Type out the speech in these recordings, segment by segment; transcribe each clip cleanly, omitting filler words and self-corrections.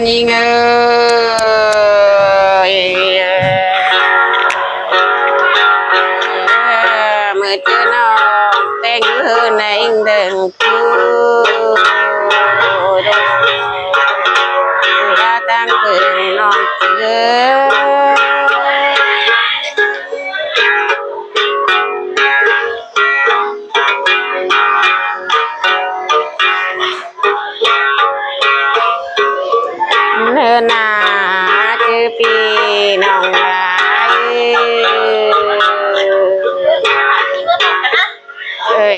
นี่เงยเมื่อเจอน้องแต่งเธอในเดินคู่ว่าตั้งเกินน้องเจเนื้อหนาจือปีน้องลาย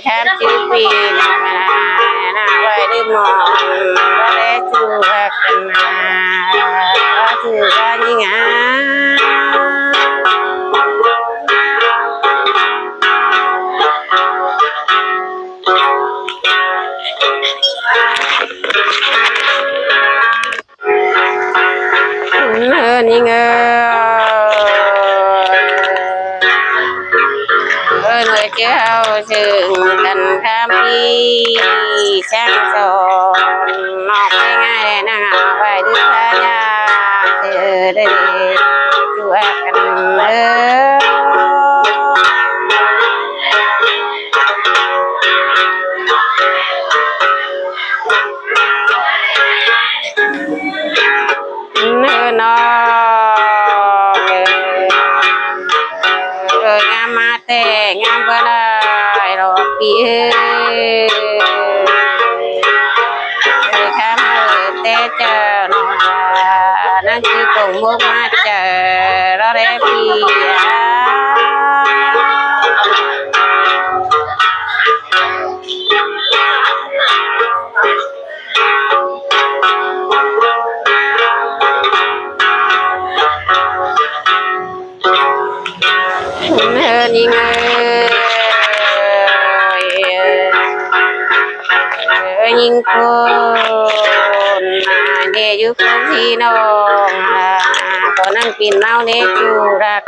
แค่จือปีน้องลายน่าไว้ได้มองว่าได้จูบกันนาจูบกันยังไงนี่เงยเมื่อเจ้าซึ่งกันทำพี่ช่างสอนนอกไม่ง่ายนะไว้ดูทายาเธอได้ช่วยกันน้องงามมาแต่งามบ่ได้หรอกพี่ข้ามาแต่เจอน้องนั่นคือกงมุกมาเจอเราได้พี่นี่ไงยิงคนเดี๋ยวอยู่คนที่น้องตอนนั้นปีนเมาเนจูรัก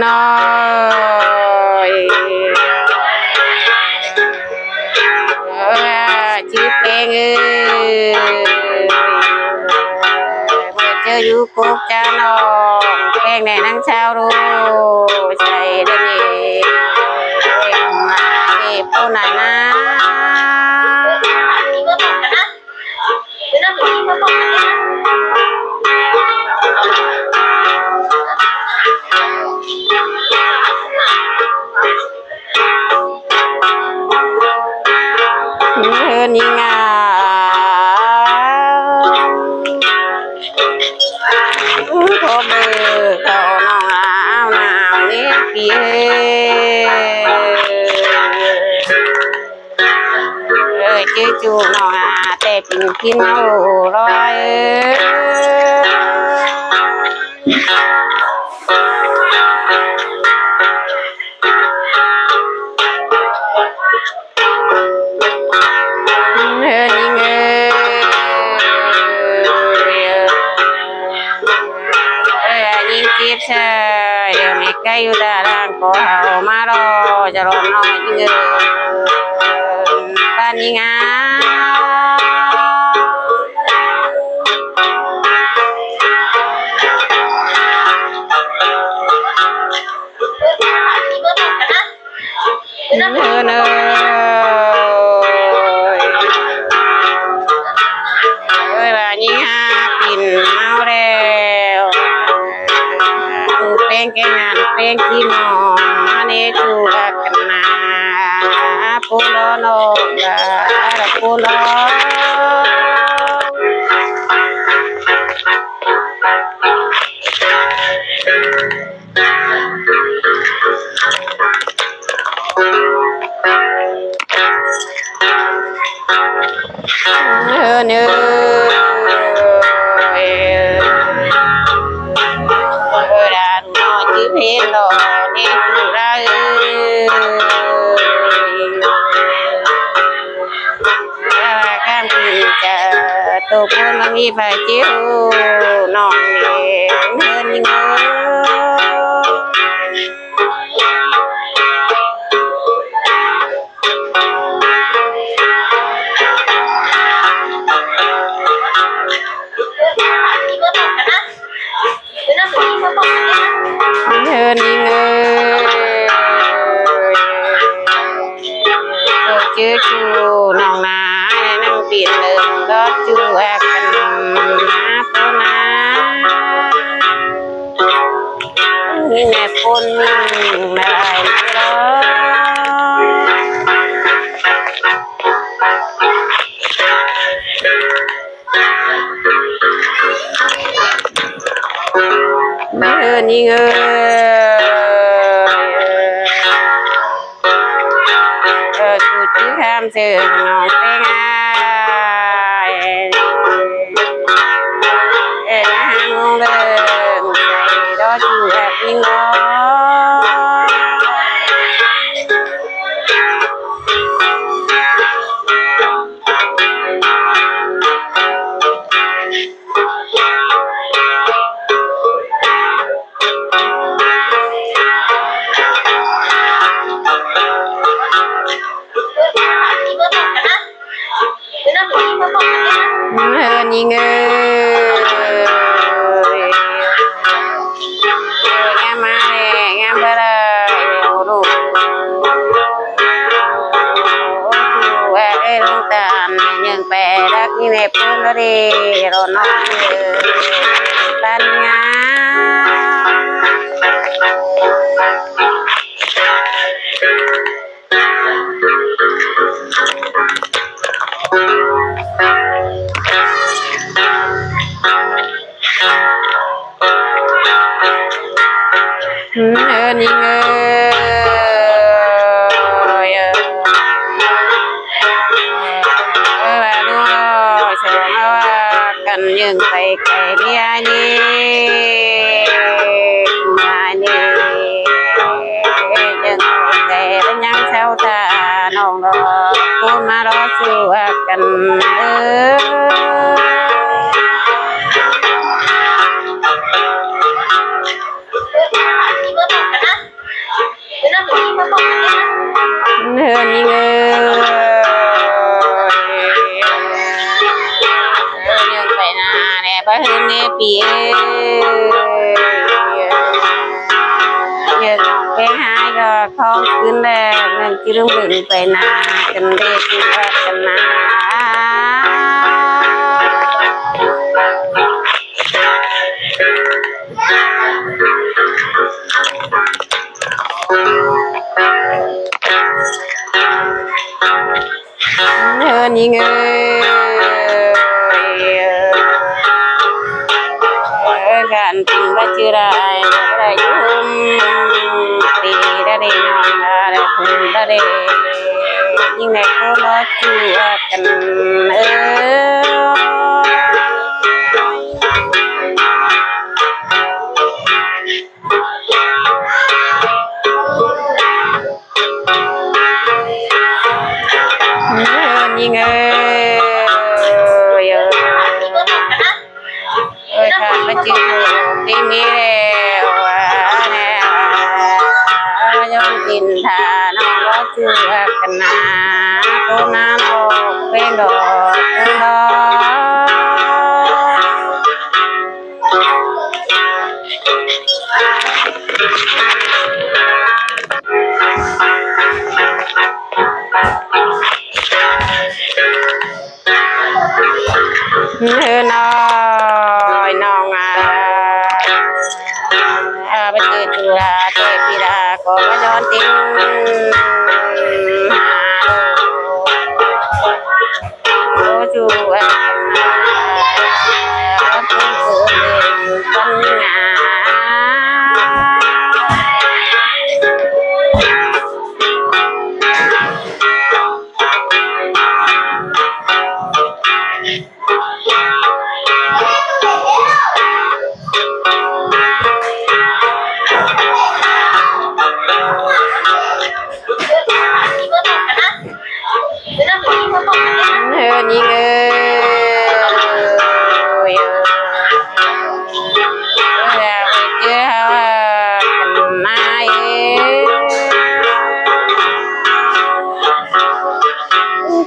น้อยชื่อเพลงเมื่อเจออยู่กุ๊กจ้าน้องเพลงในนั่งเช้ารู้ใจได้มาเก็บผู้ไหนนะนี่ไงพอเบอร์เขาน้องหนาวนี่พี่ชื่อจูน้องแต่เป็นพี่น้องรอยจีบชายเดี๋ยวไม่ใกล้อยู่แต่ร่างก็เอามารอจะรอน้อยเงินป้านี่งาเนยบ้านนี้ฮะปิ่นเมาแล้วเพลงแกงานเพลงที่น้องมาเนจูกันนาปูโลโนกะปูโลเนเพลโลนี่คือเราข้ามคืนจะต ตกคนมามีไฟจิ้วน้องเองเดินยิงเดินยิงชื่อชูน้องนานั่งปีนเดินก็จูแอกกันนะปูนานี่แม่ปนได้เดินยิงจูจีทำเสือน้องเป็นไงงงเลยใส่ดอจูแอบยิงล้อยิงงามมาเลยงามไปเลยดูว่าไอ้ลุงตายังแปลรักนี่แม่พูดแล้วดิรอน้องตันงานี่เงยว่าดูเชื่อว่ากันยังไปไกลเดียนี่มานี่ยังไปไกลเป็นยังเช้าตาน้องรอพูดมารอสู้กันเดินยิงยังไปนาแน่บ้านเนี่ยปียังไปหายก็คล้องขึ้นแล้วนั่นคือเรื่องเดินไปนากันเด็กกันนายิงกันติงว่าชื่ออะไรยุ่มตีได้ดีน้องได้คุณได้ยิ่งในโคตรชื่อกันยิงค่ะมาจืดที่มีแล้วเนี่ยย้อนกินทาน้องก็ชื่อกันนะตัวน้ำออกเป็นดอกน้อยน้องไปเจอจุฬาเทพีดาก็มาย้อนติ้งโอ้จูผู้เกิดคนงายิง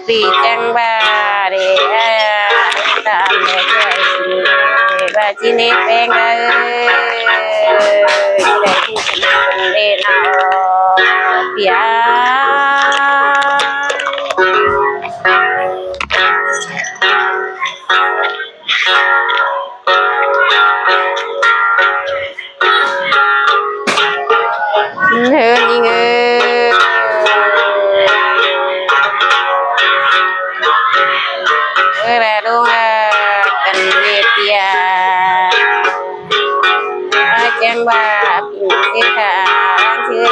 ปีจังบาเดตามแม่ช่วยสิบาจิเนเป็นได้ที่เป็นเด่นเอาเปียเธอนี่เงเวลาดูกันเปียจังว่าปิ่นสิทาชื่อ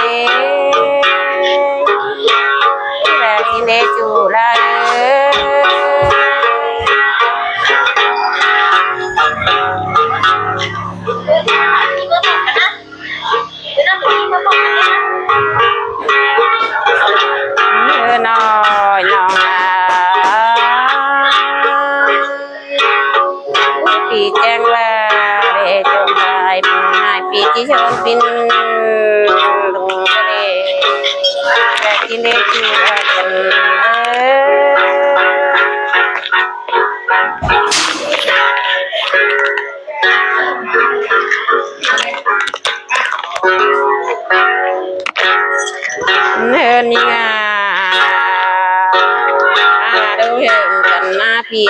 เวลาที่เนจูลาน้อยน้องปีแจ้งว่าเรจงได้ปีให้ปีที่ชนปินลงทะเลแต่ที่เล็กที่ว่ากันเนินนี่งาดูเห็นกันหน้าพี่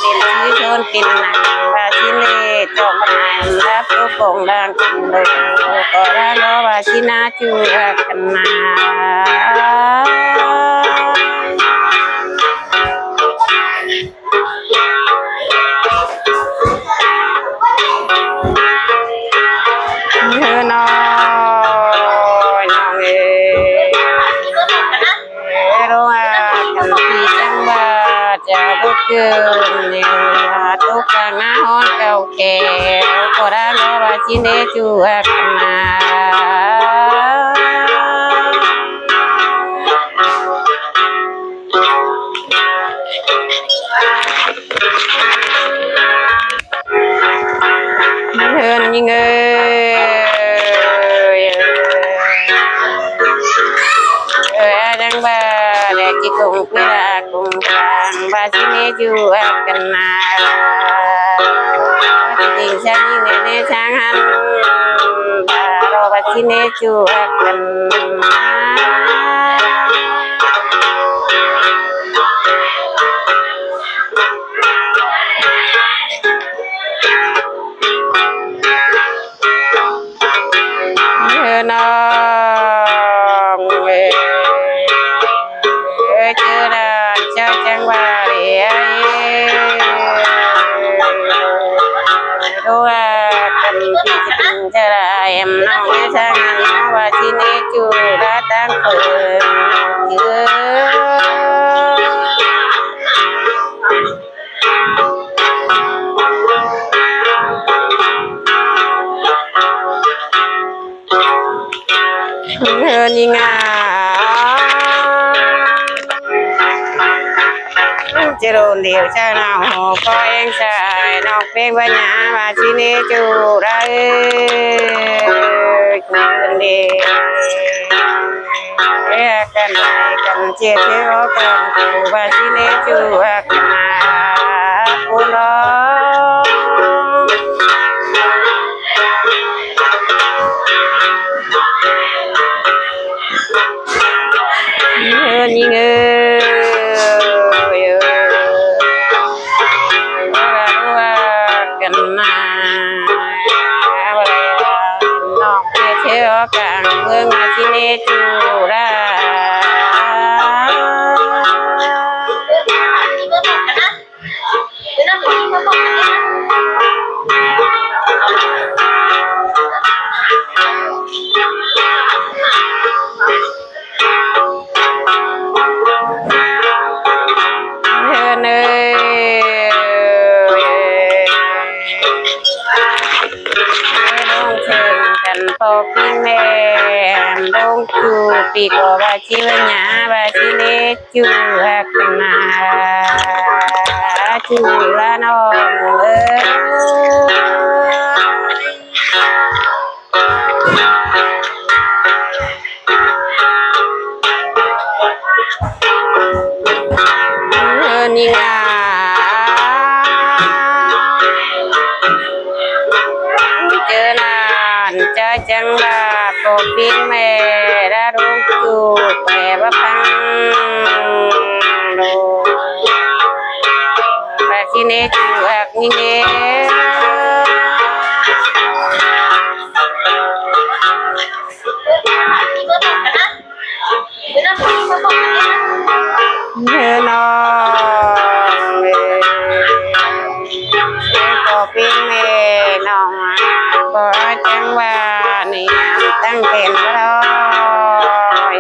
ดินที่ชนปินหนังว่าชิเล่จอมหายรับตัวโป่งดังกันเลยก็ได้รอว่าชินาจูกันนาเธอน้อยน้องรู้ว่ากันพี่จังว่าจะบุกเกินเนี่ยทุกการน้าฮ้อนเก่าแก่ก็ได้รอว่าชิเนจูกันนาเฮินยิงดังบ้าเด็กที่คงเวลาคงกลางบ้าชิเนจูกันนาจริงฉันยิงในช้างหันบ้ารอบ้าชิเนจูกันนาน้องเจอได้เจ้าจังว่าเรียดูว่ากันพี่จะเป็นจะได้น้องไม่ช่างน้องว่าที่นี่จูได้ตั้งเปิดเจอเฮินยิงจะโดนเดียวชาหน้าหัวก็เองชายนอกเพลงปัญญาว่าชิเนจูได้คืนเดียวกันไปกันเจี๊ยเที่ยวกันกูว่าชิเนจูกันมาปูน้องเฮินยิงกันนาอะไรนอกเที่ยวกลางเมืองมาชิเนจูราเนน้องเชิงกันพอพี่แม่ดงจูปีกว่าชิวญาว่าชิเนจูกันนาจูละน้อง ปิ้งแม่ดารุงจูแปรบพังโลปาสิเนจูอักนิเนเนื้อน้องเอ๋ก็ปิ้งแม่น้องก็จังว่านี่ตั้งเป็นร้อย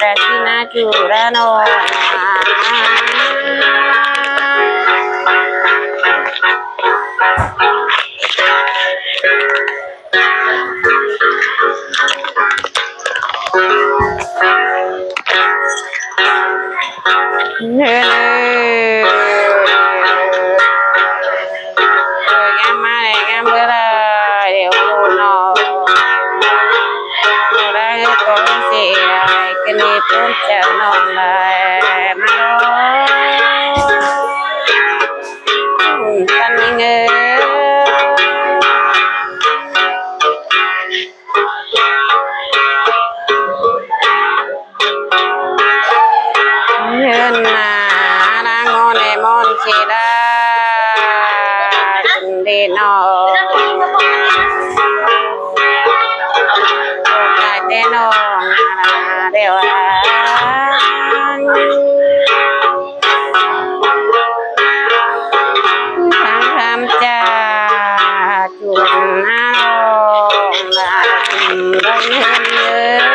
ราชินาจูระนองเนื้อยามมาเลยยามเบื่อเลยเดี๋ยวน้องได้ก็เสียกันนี่เพิ่มเจ้าน้องเลยมาตันเงเงินนานางโมเนมอนเชดาคุณดีนอโอกาสเตนองเดี๋ยวทางคำจาจุนนาลงลาคุณได้เงิน